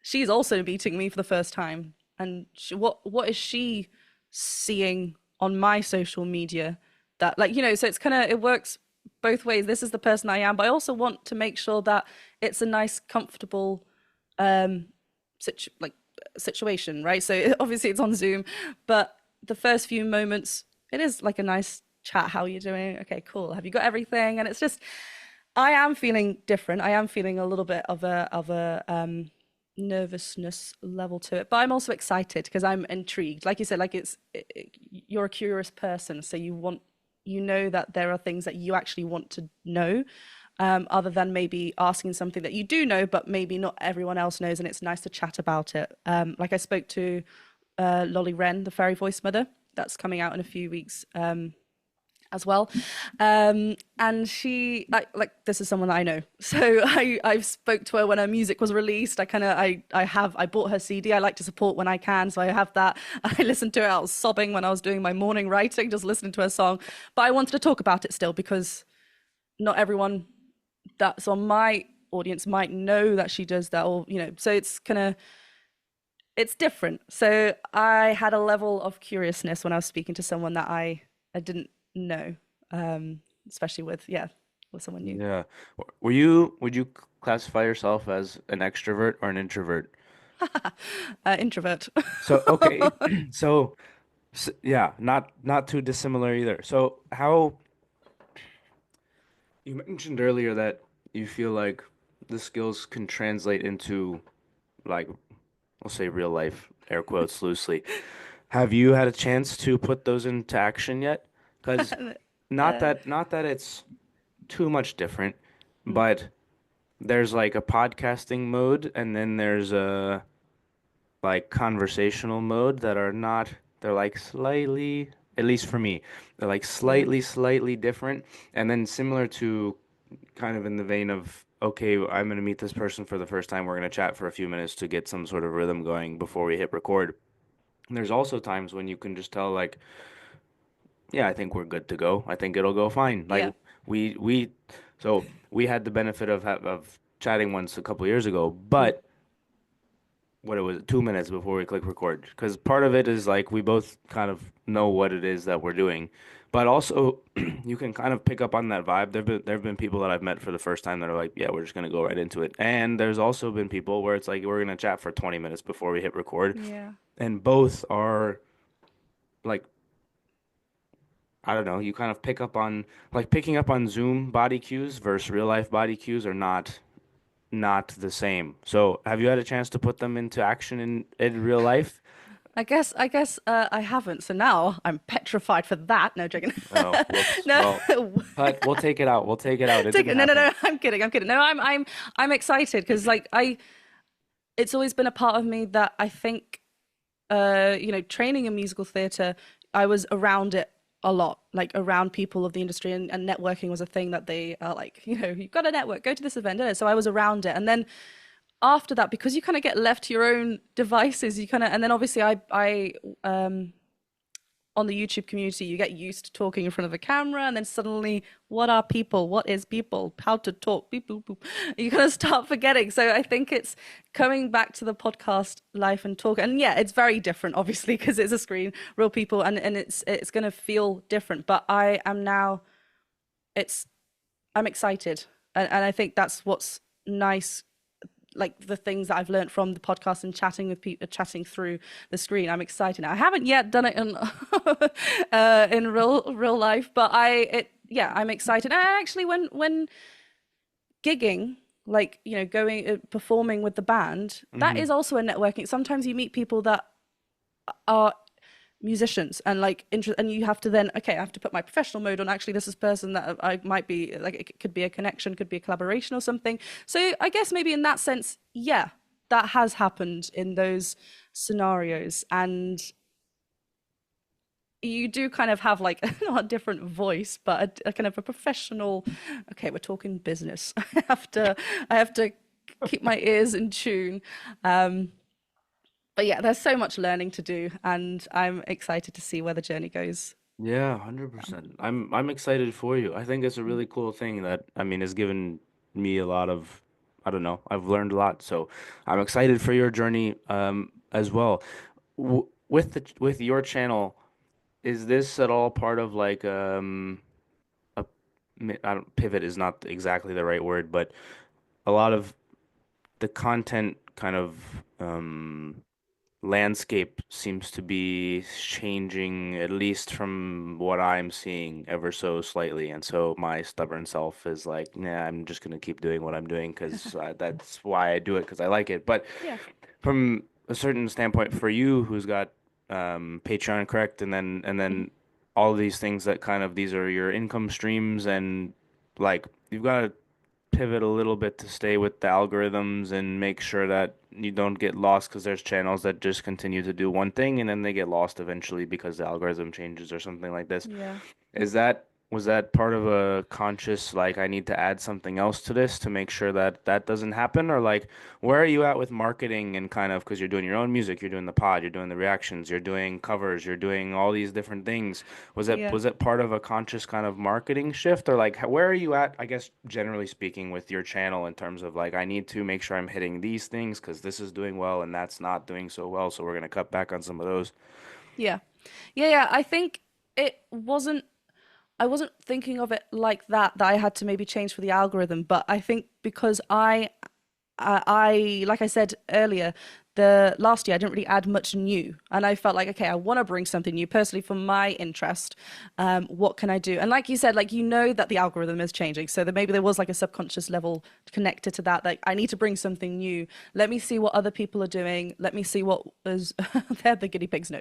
she's also meeting me for the first time, and what is she seeing on my social media that like so it's kind of it works both ways. This is the person I am, but I also want to make sure that it's a nice, comfortable um like situation, right? So obviously it's on Zoom, but the first few moments, it is like a nice chat. How are you doing? Okay, cool. Have you got everything? And it's just, I am feeling different. I am feeling a little bit of a nervousness level to it, but I'm also excited because I'm intrigued. Like you said, like you're a curious person, so you know that there are things that you actually want to know, other than maybe asking something that you do know, but maybe not everyone else knows, and it's nice to chat about it. Like I spoke to Lolly Wren, the fairy voice mother, that's coming out in a few weeks. As well, and she like this is someone that I know, so I spoke to her when her music was released. I bought her CD. I like to support when I can, so I have that. I listened to it. I was sobbing when I was doing my morning writing, just listening to her song. But I wanted to talk about it still because not everyone that's on my audience might know that she does that, or so it's kind of it's different. So I had a level of curiousness when I was speaking to someone that I didn't know, especially with with someone new. Yeah. Would you classify yourself as an extrovert or an introvert? Introvert. So, okay. So, yeah, not too dissimilar either. So, how you mentioned earlier that you feel like the skills can translate into like we'll say real life, air quotes loosely. Have you had a chance to put those into action yet? Because uh, not that it's too much different, mm, but there's like a podcasting mode and then there's a like conversational mode that are not they're like slightly at least for me they're like yeah, slightly different and then similar to kind of in the vein of okay, I'm going to meet this person for the first time, we're going to chat for a few minutes to get some sort of rhythm going before we hit record. And there's also times when you can just tell like yeah, I think we're good to go, I think it'll go fine. Like yeah, we so we had the benefit of chatting once a couple years ago, mm, but what it was 2 minutes before we click record because part of it is like we both kind of know what it is that we're doing, but also you can kind of pick up on that vibe. There've been people that I've met for the first time that are like, yeah, we're just gonna go right into it, and there's also been people where it's like we're gonna chat for 20 minutes before we hit record, yeah, and both are like I don't know, you kind of pick up on like picking up on Zoom body cues versus real life body cues are not the same. So, have you had a chance to put them into action in real life? I guess I haven't. So now I'm petrified for that. No, joking. Oh, whoops. No, Well, but we'll take it out. We'll take it out. It didn't no, no, happen. no. I'm kidding. I'm kidding. No, I'm excited because it's always been a part of me that I think, training in musical theatre, I was around it a lot, like around people of the industry, and networking was a thing that they are like, you've got to network, go to this event. So I was around it, and then after that, because you kind of get left to your own devices, and then obviously on the YouTube community, you get used to talking in front of a camera, and then suddenly, what are people? What is people? How to talk? Beep, boop, boop. You kind of start forgetting. So I think it's coming back to the podcast life and talk. And yeah, it's very different, obviously, because it's a screen, real people, and it's going to feel different. But I am now, it's I'm excited, and I think that's what's nice, like the things that I've learned from the podcast and chatting with people, chatting through the screen. I'm excited. I haven't yet done it in in real life, but yeah, I'm excited. And actually, when gigging, like going performing with the band, that Hmm. is also a networking. Sometimes you meet people that are musicians and like interest, and you have to then, okay, I have to put my professional mode on. Actually, this is person that I might be like, it could be a connection, could be a collaboration or something. So I guess maybe in that sense, yeah, that has happened in those scenarios. And you do kind of have like not a different voice, but a kind of a professional, okay, we're talking business. I have to keep my ears in tune. But yeah, there's so much learning to do, and I'm excited to see where the journey goes. Yeah, 100%. I'm excited for you. I think it's a really cool thing that I mean has given me a lot of I don't know, I've learned a lot. So I'm excited for your journey as well. With your channel, is this at all part of like a I don't, pivot is not exactly the right word, but a lot of the content kind of landscape seems to be changing, at least from what I'm seeing, ever so slightly. And so my stubborn self is like, nah, I'm just gonna keep doing what I'm doing because that's why I do it because I like it. But Yeah, from a certain standpoint, for you, who's got Patreon, correct, and then hmm, all of these things that kind of these are your income streams, and like you've got to pivot a little bit to stay with the algorithms and make sure that you don't get lost because there's channels that just continue to do one thing and then they get lost eventually because the algorithm changes or something like this. yeah. Is that was that part of a conscious like I need to add something else to this to make sure that that doesn't happen or like where are you at with marketing and kind of because you're doing your own music, you're doing the pod, you're doing the reactions, you're doing covers, you're doing all these different things. Yeah. Was it part of a conscious kind of marketing shift or like where are you at, I guess generally speaking with your channel in terms of like I need to make sure I'm hitting these things because this is doing well and that's not doing so well, so we're gonna cut back on some of those. Yeah. Yeah, yeah. I think I wasn't thinking of it like that I had to maybe change for the algorithm, but I think because like I said earlier, the last year I didn't really add much new, and I felt like, okay, I want to bring something new personally for my interest. What can I do? And like you said, like that the algorithm is changing, so that maybe there was like a subconscious level connected to that. Like I need to bring something new. Let me see what other people are doing. Let me see what is. They're the guinea pigs. No,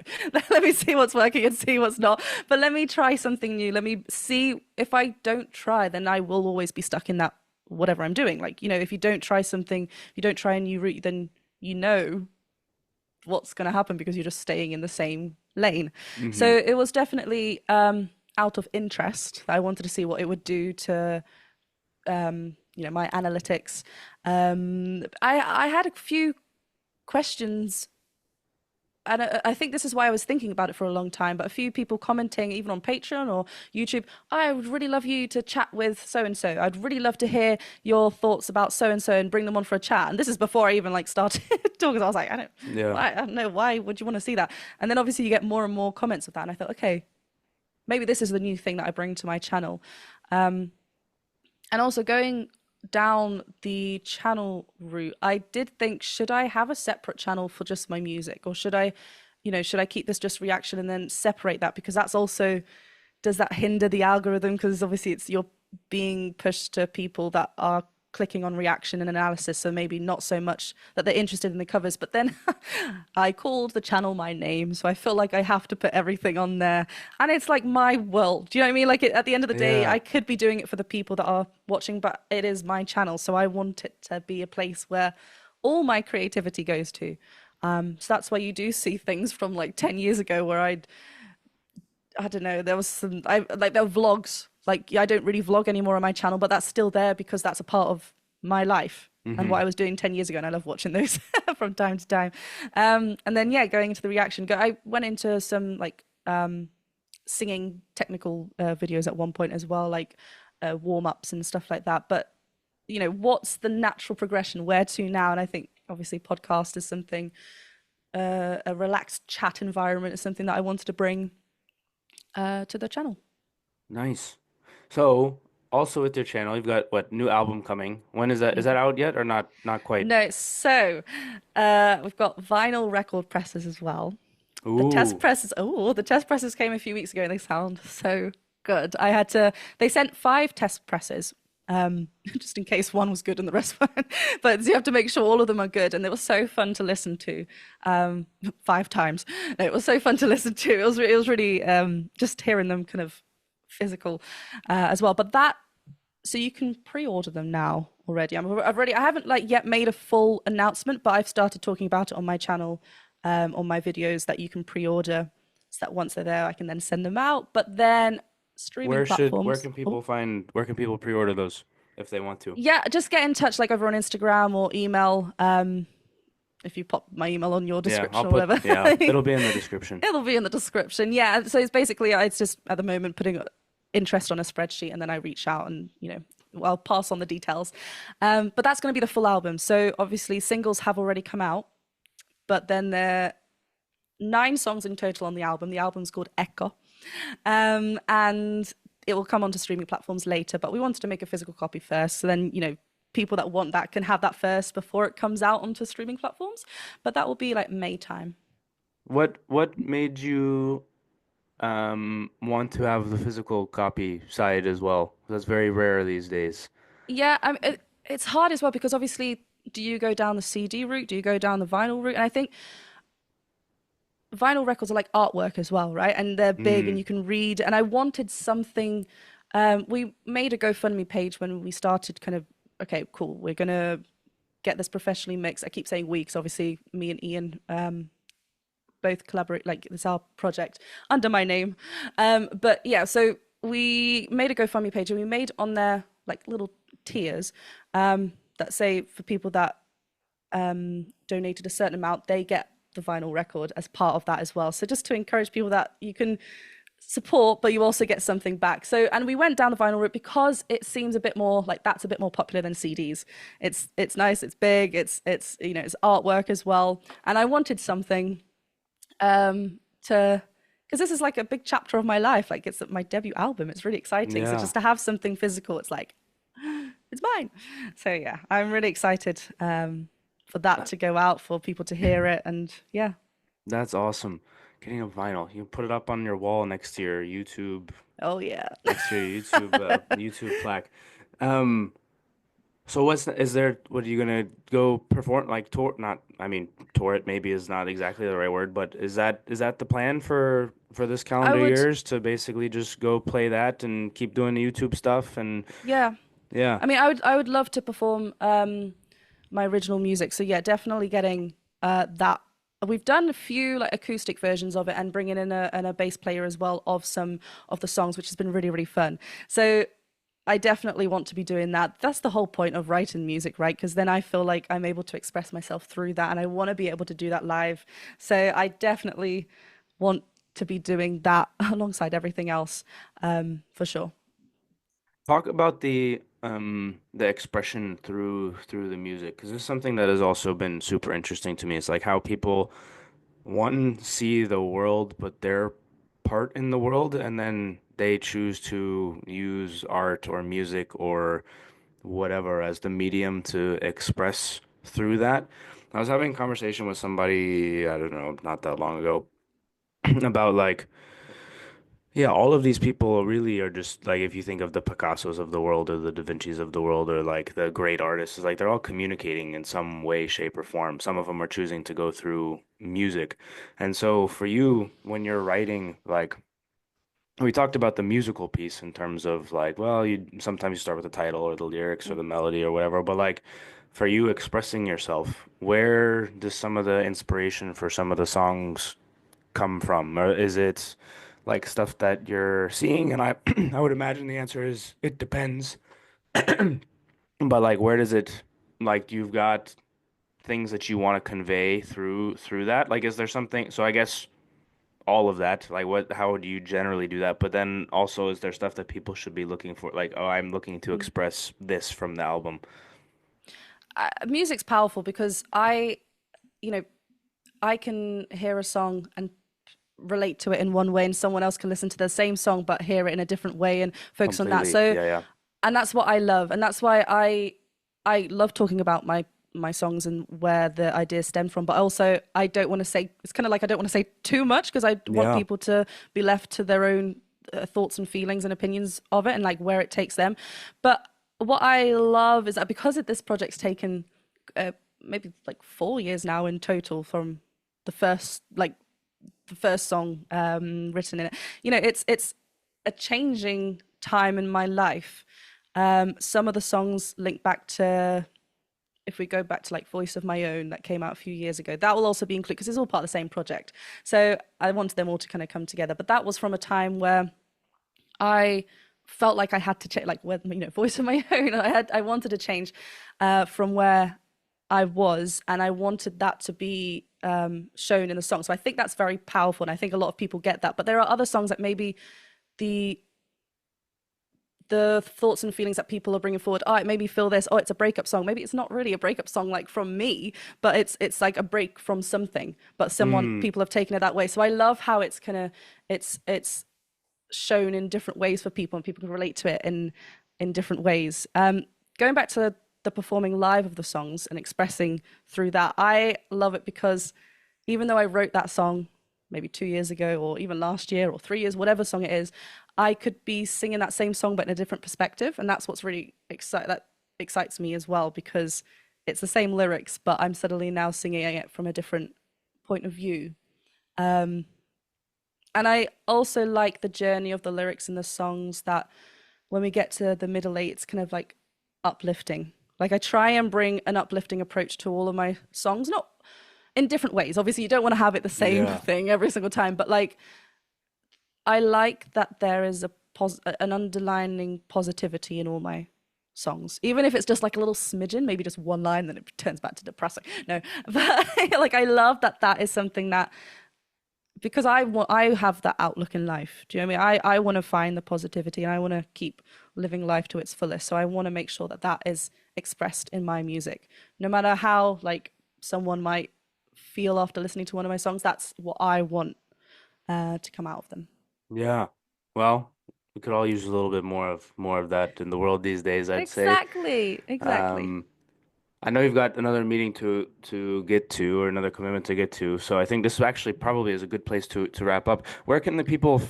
let me see what's working and see what's not. But let me try something new. Let me see if I don't try, then I will always be stuck in that whatever I'm doing. Like, if you don't try something, if you don't try a new route, then you know what's going to happen because you're just staying in the same lane. So Hmm. it was definitely out of interest. I wanted to see what it would do to my analytics. I had a few questions, and I think this is why I was thinking about it for a long time, but a few people commenting even on Patreon or YouTube, I would really love you to chat with so and so. I'd really love to hear your thoughts about so and so and bring them on for a chat. And this is before I even like started talking. I was like, Yeah. I don't know, why would you want to see that? And then obviously you get more and more comments of that. And I thought, okay, maybe this is the new thing that I bring to my channel. And also going down the channel route, I did think, should I have a separate channel for just my music, or should I keep this just reaction and then separate that, because that's also does that hinder the algorithm? Because obviously it's you're being pushed to people that are clicking on reaction and analysis, so maybe not so much that they're interested in the covers. But then I called the channel my name, so I feel like I have to put everything on there, and it's like my world. Do you know what I mean? Like at the end of the day, Yeah. I could be doing it for the people that are watching, but it is my channel, so I want it to be a place where all my creativity goes to. So that's why you do see things from like 10 years ago where I don't know, there was some I like there were vlogs. Like I don't really vlog anymore on my channel, but that's still there because that's a part of my life and Hmm. what I was doing 10 years ago, and I love watching those from time to time. And then yeah, going into the reaction, I went into some like singing technical videos at one point as well, like warm-ups and stuff like that. But you know, what's the natural progression? Where to now? And I think obviously podcast is something, a relaxed chat environment is something that I wanted to bring to the channel. Nice. So, also with your channel, you've got what new album coming. When is that? Is that out yet or not? Not quite. No, so we've got vinyl record presses as well. The test Ooh. presses, oh, the test presses came a few weeks ago and they sound so good. They sent 5 test presses, just in case one was good and the rest weren't. But you have to make sure all of them are good. And they were so fun to listen to 5 times. No, it was so fun to listen to. It was really just hearing them kind of physical as well. But that so you can pre-order them now already. I haven't like yet made a full announcement, but I've started talking about it on my channel, on my videos that you can pre-order, so that once they're there, I can then send them out. But then streaming Where platforms. can Oh, people where can people pre-order those if they want to? yeah, just get in touch like over on Instagram or email. If you pop my email on your Yeah, I'll description or put whatever, yeah, it'll be in the description. it'll be in the description. Yeah, so it's basically it's just at the moment putting interest on a spreadsheet, and then I reach out and I'll pass on the details. But that's going to be the full album. So obviously singles have already come out, but then there are 9 songs in total on the album. The album's called Echo, and it will come onto streaming platforms later. But we wanted to make a physical copy first, so then people that want that can have that first before it comes out onto streaming platforms. But that will be like May time. What made you want to have the physical copy side as well? That's very rare these days. Yeah, it's hard as well because obviously, do you go down the CD route? Do you go down the vinyl route? And I think vinyl records are like artwork as well, right? And they're big and Mm, you can read. And I wanted something. We made a GoFundMe page when we started kind of, okay, cool, we're going to get this professionally mixed. I keep saying we because obviously me and Ian both collaborate, like it's our project under my name. But yeah, so we made a GoFundMe page and we made on there like little tiers that say for people that donated a certain amount, they get the vinyl record as part of that as well. So just to encourage people that you can support, but you also get something back. So, and we went down the vinyl route because it seems a bit more like that's a bit more popular than CDs. It's nice, it's big, it's it's artwork as well. And I wanted something to because this is like a big chapter of my life. Like it's my debut album. It's really exciting. So yeah. just to have something physical, it's like it's mine. So yeah, I'm really excited for that That, to go out for people to hear it. And yeah, that's awesome. Getting a vinyl. You can put it up on your wall oh yeah. next to your YouTube plaque. Um, so is there, what are you gonna go perform, like tour, not, I mean, tour it maybe is not exactly the right word, but is that the plan for this I calendar would, years to basically just go play that and keep doing the YouTube stuff and yeah. yeah. I mean, I would love to perform my original music. So yeah, definitely getting that. We've done a few like acoustic versions of it and bringing in a bass player as well of some of the songs, which has been really, really fun. So I definitely want to be doing that. That's the whole point of writing music, right? Because then I feel like I'm able to express myself through that and I want to be able to do that live. So I definitely want to be doing that alongside everything else, for sure. Talk about the expression through the music, because this is something that has also been super interesting to me. It's like how people one see the world, but their part in the world, and then they choose to use art or music or whatever as the medium to express through that. I was having a conversation with somebody, I don't know, not that long ago, about like Yeah, all of these people really are just like if you think of the Picassos of the world or the Da Vincis of the world or like the great artists, it's like they're all communicating in some way, shape, or form. Some of them are choosing to go through music. And so for you, when you're writing, like we talked about the musical piece in terms of like, well, you sometimes you start with the title or the lyrics or the melody or whatever, but like for you expressing yourself, where does some of the inspiration for some of the songs come from? Or is it like stuff that you're seeing? And I I would imagine the answer is it depends. But like where does it like you've got things that you want to convey through that? Like is there something so I guess all of that, like what how do you generally do that? But then also is there stuff that people should be looking for like, oh, I'm looking to express this from the album. Music's powerful because you know, I can hear a song and relate to it in one way, and someone else can listen to the same song but hear it in a different way and focus on that. Completely. So, Yeah, yeah. and that's what I love, and that's why I love talking about my songs and where the ideas stem from. But also, I don't want to say it's kind of like I don't want to say too much because I want Yeah. people to be left to their own thoughts and feelings and opinions of it and like where it takes them. But what I love is that because this project's taken maybe like 4 years now in total from the first like the first song written in it. You know, it's a changing time in my life. Some of the songs link back to if we go back to like Voice of My Own that came out a few years ago, that will also be included because it's all part of the same project. So I wanted them all to kind of come together. But that was from a time where I felt like I had to change, like with Voice of My Own. I wanted to change from where I was, and I wanted that to be shown in the song. So I think that's very powerful, and I think a lot of people get that. But there are other songs that maybe the the thoughts and feelings that people are bringing forward. Oh, it made me feel this. Oh, it's a breakup song. Maybe it's not really a breakup song like from me, but it's like a break from something. But someone Mm. people have taken it that way. So I love how it's kind of it's shown in different ways for people, and people can relate to it in different ways. Going back to the performing live of the songs and expressing through that, I love it because even though I wrote that song maybe 2 years ago, or even last year, or 3 years, whatever song it is, I could be singing that same song but in a different perspective, and that's what's really that excites me as well because it's the same lyrics, but I'm suddenly now singing it from a different point of view. Um, and I also like the journey of the lyrics in the songs that when we get to the middle eight, it's kind of like uplifting. Like I try and bring an uplifting approach to all of my songs, not in different ways. Obviously, you don't want to have it the same Yeah. thing every single time, but like I like that there is an underlining positivity in all my songs, even if it's just like a little smidgen, maybe just one line, then it turns back to depressing. No, but like I love that that is something that because I have that outlook in life. Do you know what I mean? I want to find the positivity and I want to keep living life to its fullest. So I want to make sure that that is expressed in my music, no matter how like someone might feel after listening to one of my songs. That's what I want to come out of them. Yeah. Well, we could all use a little bit more of that in the world these days, I'd say. Exactly, exactly. Um, I know you've got another meeting to get to or another commitment to get to, so I think this actually probably is a good place to wrap up. Where can the people,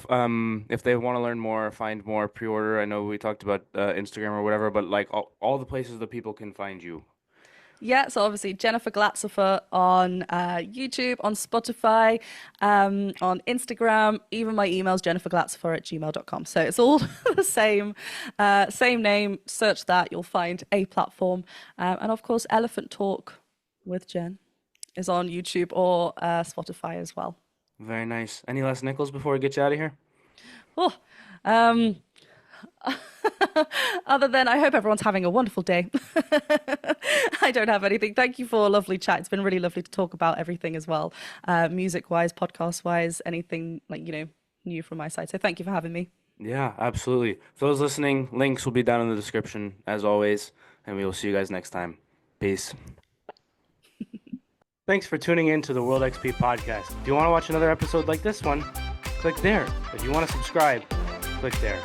if they want to learn more, find more, pre-order? I know we talked about Instagram or whatever, but like all the places that people can find you. Yeah, so obviously Jennifer Glatzhofer on YouTube, on Spotify, on Instagram, even my email's jenniferglatzhofer@gmail.com. So it's all the same name. Search that, you'll find a platform. And of course, Elephant Talk with Jen is on YouTube or Spotify as well. Very nice. Any last nickels before we get you out of here? Oh, um, other than I hope everyone's having a wonderful day. I don't have anything. Thank you for a lovely chat. It's been really lovely to talk about everything as well, music wise, podcast wise, anything like, new from my side. So thank you for having me. Yeah, absolutely. For those listening, links will be down in the description as always, and we will see you guys next time. Peace. Thanks for tuning in to the World XP podcast. If you want to watch another episode like this one, click there. If you want to subscribe, click there.